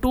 2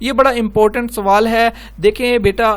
یہ بڑا امپورٹنٹ سوال ہے۔ دیکھیں بیٹا،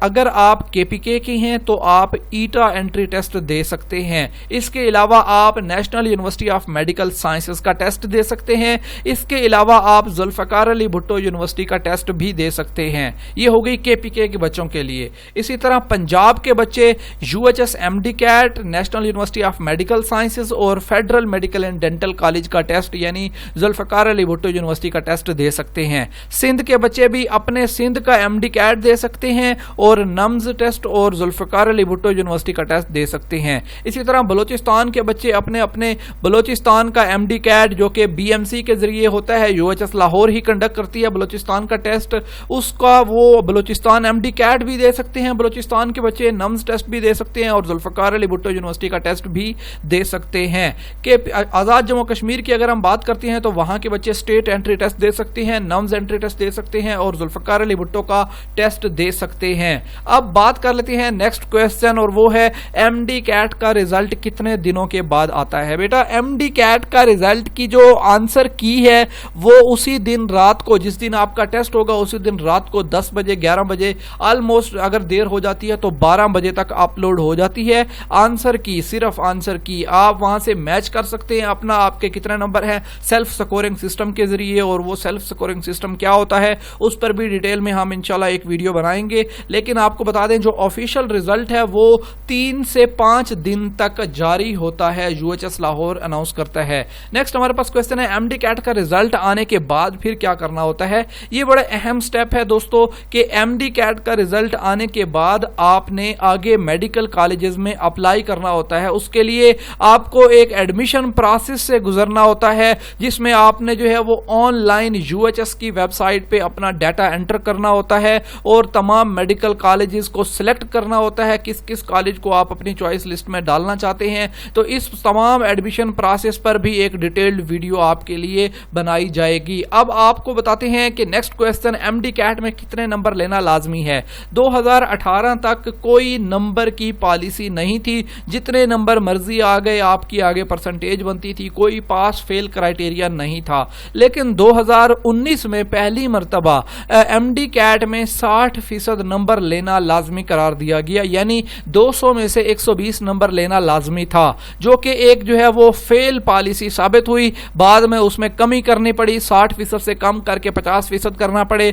اگر آپ KPK کے ہیں تو آپ ایٹا انٹری ٹیسٹ دے سکتے ہیں۔ اس کے علاوہ آپ national University of Medical sciences کا ٹیسٹ دے سکتے ہیں۔ اس کے علاوہ آپ ذوالفقار علی بھٹو یونیورسٹی کا ٹیسٹ بھی دے سکتے ہیں۔ یہ ہو گئی KPK کے بچوں کے لیے۔ اسی طرح پنجاب کے بچے UHS MD CAT، National University of Medical Sciences اور Federal Medical and Dental College کا ٹیسٹ یعنی ذوالفقار علی بھٹو یونیورسٹی کا ٹیسٹ دے سکتے ہیں۔ سندھ کے بچے بھی اپنے سندھ کا MD CAT دے سکتے ہیں اور نمز ٹیسٹ اور ذوالفقار علی بھٹو یونیورسٹی کا ٹیسٹ دے سکتے ہیں۔ اسی طرح بلوچستان کے بچے اپنے بلوچستان کا MD CAT جو کہ BMC کے ذریعے ہوتا ہے، UHS لاہور ہی کنڈکٹ کرتی ہے بلوچستان کا ٹیسٹ، اس کا وہ بلوچستان MD CAT بھی دے سکتے ہیں بلوچستان کے بچے، نمز ٹیسٹ بھی دے سکتے ہیں اور ذوالفقار علی بھٹو یونیورسٹی کا ٹیسٹ بھی دے سکتے ہیں۔ کہ آزاد جموں کشمیر کی اگر ہم بات کرتے ہیں تو وہاں کے بچے اسٹیٹ انٹری ٹیسٹ دے سکتے ہیں، نمز انٹری ٹیسٹ دے سکتے ہیں اور ذوالفقار علی بھٹو کا ٹیسٹ دے سکتے ہیں۔ اب بات کر لیتے ہیں نیکسٹ کویسچن، اور وہ ہے MD CAT کا رزلٹ کتنے دنوں کے بعد آتا ہے؟ بیٹا MD CAT کا رزلٹ کی جو آنسر کی ہے وہ اسی دن رات کو، جس دن آپ کا ٹیسٹ ہوگا اسی دن رات کو 10 بجے 11 بجے، آلموسٹ اگر دیر ہو جاتی ہے تو 12 بجے تک اپلوڈ ہو جاتی ہے آنسر کی، صرف آنسر کی۔ آپ وہاں سے میچ کر سکتے ہیں اپنا، آپ کے کتنے نمبر ہیں سیلف سکورنگ سسٹم کے ذریعے، اور وہ سیلف سکورنگ سسٹم کیا ہوتا ہے اس پر بھی ڈیٹیل میں ہم انشاءاللہ ایک ویڈیو بنائیں گے۔ لیکن آپ کو بتا دیں جو آفیشیل رزلٹ ہے وہ 3 سے 5 دن تک جاری ہوتا ہے، UHS لاہور اناؤنس کرتا ہے۔ نیکسٹ ہمارے پاس کویسچن ہے MD CAT کا رزلٹ آنے کے بعد پھر کیا کرنا ہوتا ہے؟ یہ بڑا اہم سٹیپ ہے دوستو کہ MD CAT کا رزلٹ آنے کے بعد آپ نے آگے میڈیکل کالجز میں اپلائی کرنا ہوتا ہے۔ اس کے لیے آپ کو ایک ایڈمیشن پروسیس سے گزرنا ہوتا ہے جس میں آپ نے جو ہے وہ آن لائن UHS کی ویب سائٹ پہ اپنا ڈیٹا انٹر کرنا ہوتا ہے اور تمام میڈیکل کالجز کو سلیکٹ کرنا ہوتا ہے کس کس کالج کو آپ اپنی چوائس لسٹ میں ڈالنا چاہتے ہیں۔ تو اس تمام ایڈمیشن پروسیس پر بھی ایک ڈیٹیلڈ ویڈیو آپ کے لیے بنائی جائے گی۔ اب آپ کو بتاتے ہیں کہ نیکسٹ کویسچن MD CAT میں کتنے نمبر لینا لازمی ہے۔ 2018 تک کوئی نمبر کی پالیسی نہیں تھی، جتنے نمبر مرضی آ گئے آپ کی آگے پرسنٹیج بنتی تھی، کوئی پاس فیل کرائیٹیریا نہیں تھا۔ لیکن 2019 میں پہلی مرتبہ MD CAT میں 60% نمبر لینا لازمی قرار دیا گیا، یعنی 200 میں سے 120 نمبر لینا لازمی تھا، جو کہ ایک جو ہے وہ فیل پالیسی ثابت ہوئی۔ بعد میں اس میں کمی کرنی پڑی، 60% سے کم کر کے 50% کرنا پڑے۔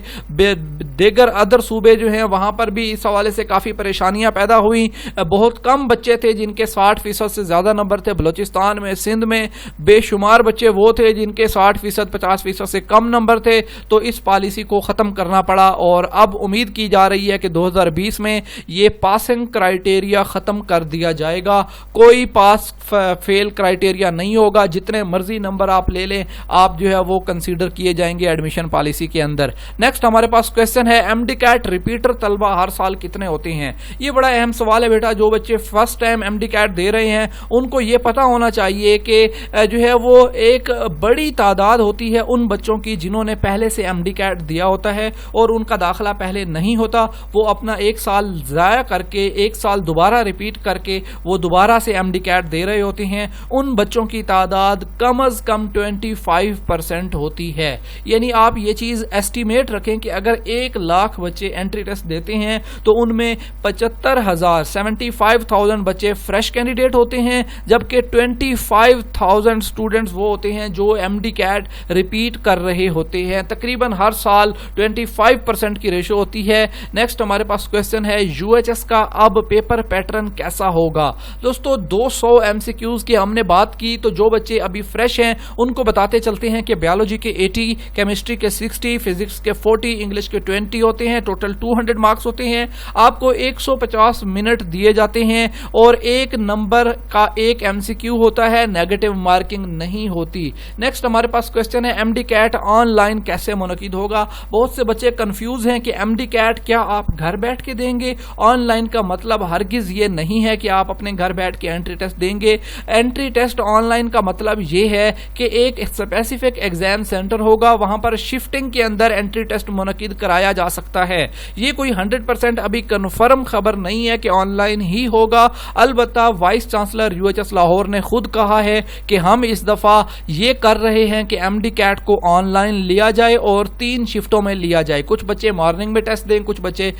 دیگر ادر صوبے جو ہیں وہاں پر بھی اس حوالے سے کافی پریشانیاں پیدا ہوئی، بہت کم بچے تھے جن کے 60% سے زیادہ نمبر تھے۔ بلوچستان میں، سندھ میں بے شمار بچے وہ تھے جن کے 60% 50% سے کم نمبر تھے۔ تو اس پالیسی کو ختم کرنا پڑا اور اب امید کی جا رہی ہے کہ 2020 میں یہ پاسنگ کرائیٹیریا ختم کر دیا جائے گا، کوئی پاس فیل کرائیٹیریا نہیں ہوگا، جتنے مرضی نمبر آپ لے لیں آپ جو ہے وہ کنسیڈر کیے جائیں گے ایڈمیشن پالیسی کے اندر۔ نیکسٹ ہمارے پاس کویسچن ہے MD CAT ریپیٹر طلبہ ہر سال کتنے ہوتے ہیں؟ یہ بڑا اہم سوال ہے بیٹا۔ جو بچے فرسٹ ٹائم MD CAT دے رہے ہیں ان کو یہ پتا ہونا چاہیے کہ جو ہے وہ ایک بڑی تعداد ہوتی ہے ان بچوں کی جنہوں نے پہلے سے MD CAT دیا ہوتا ہے اور ان کا داخلہ پہلے نہیں ہوتا، وہ اپنا 1 سال ضائع کر کے 1 سال دوبارہ ریپیٹ کر کے وہ دوبارہ سے MD CAT دے رہے ہوتے ہیں۔ ان بچوں کی تعداد کم از کم 25% ہوتی ہے، یعنی آپ یہ چیز ایسٹیمیٹ رکھیں کہ اگر 1 لاکھ بچے انٹری ٹیسٹ دیتے ہیں تو ان میں 75,000 بچے فریش کینڈیڈیٹ ہوتے ہیں، جبکہ 25,000 اسٹوڈنٹس وہ ہوتے ہیں جو MD CAT ریپیٹ کر رہے ہوتے ہیں۔ تقریباً ہر سال 25% کی ریشو ہوتی ہے۔ نیکسٹ ہمارے پاس کویسچن ہے UHS کا اب پیپر پیٹرن کیسا ہوگا؟ دوستو 200 MCQs کی ہم نے بات کی، تو جو بچے ابھی فریش ہیں ان کو بتاتے چلتے ہیں کہ بیولوجی کے 80، کیمسٹری کے 60، فزکس کے 40، انگلش کے 20 ہوتے ہیں، ٹوٹل 200 مارکس ہوتے ہیں۔ آپ کو 150 منٹ دیے جاتے ہیں اور 1 نمبر کا 1 MCQ ہوتا ہے، نیگیٹو مارکنگ نہیں ہوتی۔ نیکسٹ ہمارے پاس کویسچن ہے MD CAT آن لائن کیسے منعقد ہوگا؟ بہت سے بچے کنفیوز ہیں کہ MD CAT کیا آپ گھر بیٹھ کے دیں گے؟ آن لائن کا مطلب ہرگز یہ نہیں ہے کہ آپ اپنے گھر بیٹھ کے انٹری ٹیسٹ دیں گے۔ انٹری ٹیسٹ آن لائن کا مطلب یہ ہے کہ ایک اسپیسیفک ایگزام سینٹر ہوگا، وہاں پر شفٹنگ کے اندر انٹری ٹیسٹ منعقد کرایا جا سکتا ہے۔ یہ کوئی 100% ابھی کنفرم خبر نہیں ہے کہ آن لائن ہی ہوگا، البتہ وائس چانسلر UHS لاہور نے خود کہا ہے کہ ہم اس دفعہ یہ کر رہے یہ ہیں کہ ایم ڈی کیٹ کو آن لائن لیا جائے اور 3 شفٹوں میں لیا جائے. کچھ بچے مارننگ میں ٹیسٹ دیں, کچھ بچے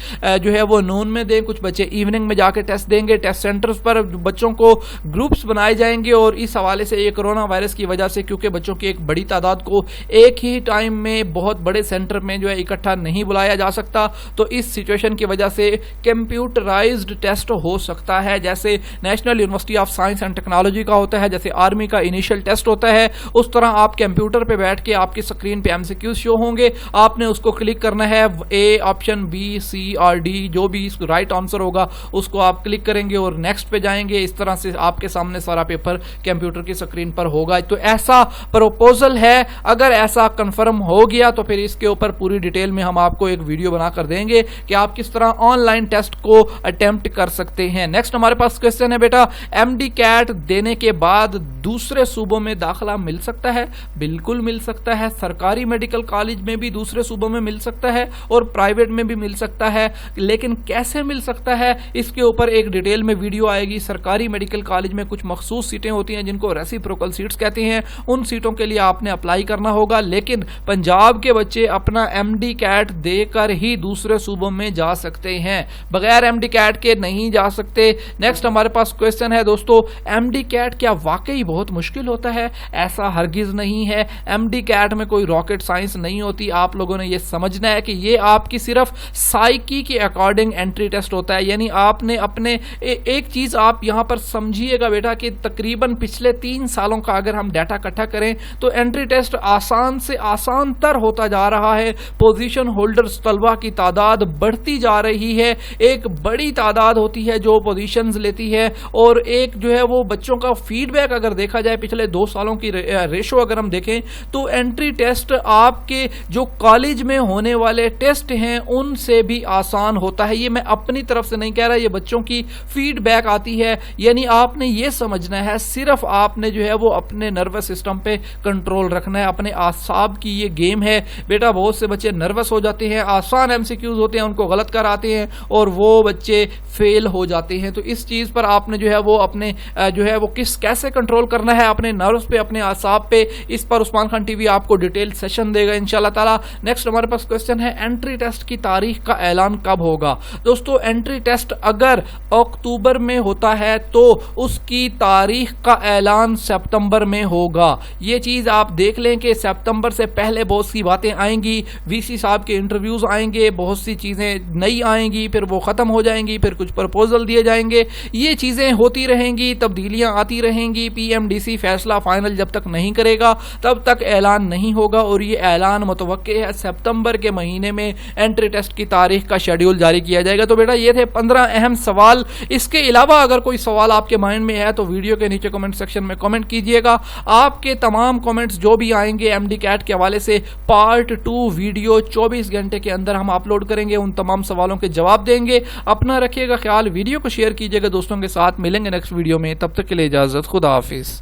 جو ہے وہ نون میں دیں, کچھ بچے ایوننگ میں جا کے ٹیسٹ دیں گے. ٹیسٹ سینٹرز پر بچوں کو گروپس بنائے جائیں گے, اور اس حوالے سے یہ کرونا وائرس کی وجہ سے کیونکہ بچوں کی ایک بڑی تعداد کو ایک ہی ٹائم میں بہت بڑے سینٹر میں جو ہے اکٹھا نہیں بلایا جا سکتا, تو اس سچویشن کی وجہ سے کمپیوٹرائزڈ ٹیسٹ ہو سکتا ہے, جیسے national University of science and technology کا ہوتا ہے, جیسے آرمی کا انیشیل ٹیسٹ ہوتا ہے, اس طرح آپ کمپیوٹر پہ بیٹھ کے آپ کی اسکرین پہ MCQs شو ہوں گے, آپ نے اس کو کلک کرنا ہے, اے آپشن, بی, سی اور ڈی, جو بھی رائٹ آنسر ہوگا اس کو آپ کلک کریں گے اور نیکسٹ پہ جائیں گے. اس طرح سے آپ کے سامنے سارا پیپر کمپیوٹر کی اسکرین پر ہوگا. تو ایسا پروپوزل ہے, اگر ایسا کنفرم ہو گیا تو پھر اس کے اوپر پوری ڈیٹیل میں ہم آپ کو ایک ویڈیو بنا کر دیں گے کہ آپ کس طرح آن لائن ٹیسٹ کو اٹیمپٹ کر سکتے ہیں. نیکسٹ ہمارے پاس کوسچن ہے بیٹا, ایم ڈی کیٹ دینے کے بعد دوسرے صوبوں میں داخلہ مل سکتا ہے؟ بالکل مل سکتا ہے. سرکاری میڈیکل کالج میں بھی دوسرے صوبوں میں مل سکتا ہے اور پرائیویٹ میں بھی مل سکتا ہے, لیکن کیسے مل سکتا ہے اس کے اوپر ایک ڈیٹیل میں ویڈیو آئے گی. سرکاری میڈیکل کالج میں کچھ مخصوص سیٹیں ہوتی ہیں جن کو ریسیپروکل سیٹس کہتے ہیں, ان سیٹوں کے لیے آپ نے اپلائی کرنا ہوگا, لیکن پنجاب کے بچے اپنا ایم ڈی کیٹ دے کر ہی دوسرے صوبوں میں جا سکتے ہیں, بغیر ایم ڈی کیٹ کے نہیں جا سکتے. نیکسٹ ہمارے پاس کوسچن ہے دوستو, ایم ڈی کیٹ کیا واقعی بہت مشکل ہوتا ہے؟ ایسا ہرگز نہیں ہے. ایم ڈی کیٹ میں کوئی راکٹ سائنس نہیں ہوتی. آپ لوگوں نے یہ سمجھنا ہے کہ یہ آپ کی صرف سائیکی کے اکارڈنگ انٹری ٹیسٹ ہوتا ہے. یعنی آپ نے اپنے ایک چیز آپ یہاں پر سمجھیے گا بیٹا کہ تقریباً پچھلے 3 سالوں کا اگر ہم ڈیٹا اکٹھا کریں تو انٹری ٹیسٹ آسان سے آسان تر ہوتا جا رہا ہے. پوزیشن ہولڈرز طلبہ کی تعداد بڑھتی جا رہی ہے. ایک بڑی تعداد ہوتی ہے جو پوزیشنز لیتی ہے, اور ایک جو ہے وہ بچوں کا فیڈ بیک اگر دیکھا جائے پچھلے 2 سالوں کی ریشو اگر ہم دیکھیں تو انٹری ٹیسٹ آپ کے جو کالج میں ہونے والے ٹیسٹ ہیں ان سے بھی آسان ہوتا ہے. یہ میں اپنی طرف سے نہیں کہہ رہا, یہ بچوں کی فیڈ بیک آتی ہے. یعنی آپ نے یہ سمجھنا ہے, صرف آپ نے جو ہے وہ اپنے نروس سسٹم پہ کنٹرول رکھنا ہے, اپنے اعصاب کی یہ گیم ہے بیٹا. بہت سے بچے نروس ہو جاتے ہیں, آسان MCQs ہوتے ہیں ان کو غلط کر آتے ہیں اور وہ بچے فیل ہو جاتے ہیں. تو اس چیز پر آپ نے جو ہے وہ اپنے جو ہے وہ کیسے کنٹرول کرنا ہے اپنے نروس پہ, اپنے اعصاب پہ, اس پر عثمان خان ٹی وی آپ کو ڈیٹیل سیشن دے گا انشاءاللہ تعالی. نیکسٹ ہمارے پاس کوسچن ہے, انٹری ٹیسٹ کی تاریخ کا اعلان کب ہوگا؟ دوستو انٹری ٹیسٹ اگر اکتوبر میں ہوتا ہے تو اس کی تاریخ کا اعلان سپتمبر میں ہوگا. یہ چیز آپ دیکھ لیں کہ سپتمبر سے پہلے بہت سی باتیں آئیں گی, وی سی صاحب کے انٹرویوز آئیں گے, بہت سی چیزیں نئی آئیں گی, پھر وہ ختم ہو جائیں گی, پھر کچھ پرپوزل دیے جائیں گے. یہ چیزیں ہوتی رہیں گی, تبدیلیاں آتی رہیں گی. PMDC فیصلہ فائنل جب تک نہیں کرے گا تب تک اعلان نہیں ہوگا, اور یہ اعلان متوقع ہے سپتمبر کے مہینے میں انٹری ٹیسٹ کی تاریخ کا شیڈیول جاری کیا جائے گا. تو بیٹا یہ تھے 15 اہم سوال. اس کے علاوہ اگر کوئی سوال آپ کے مائنڈ میں ہے تو ویڈیو کے نیچے کمنٹ سیکشن میں کمنٹ کیجئے گا. آپ کے تمام کمنٹس جو بھی آئیں گے ایم ڈی کیٹ کے حوالے سے پارٹ 2 ویڈیو 24 گھنٹے کے اندر ہم اپلوڈ کریں گے, ان تمام سوالوں کے جواب دیں گے. اپنا رکھیے گا خیال, ویڈیو کو شیئر کیجئے گا دوستوں کے ساتھ. ملیں گے نیکسٹ ویڈیو میں, تب تک کے لیے اجازت, خدا حافظ.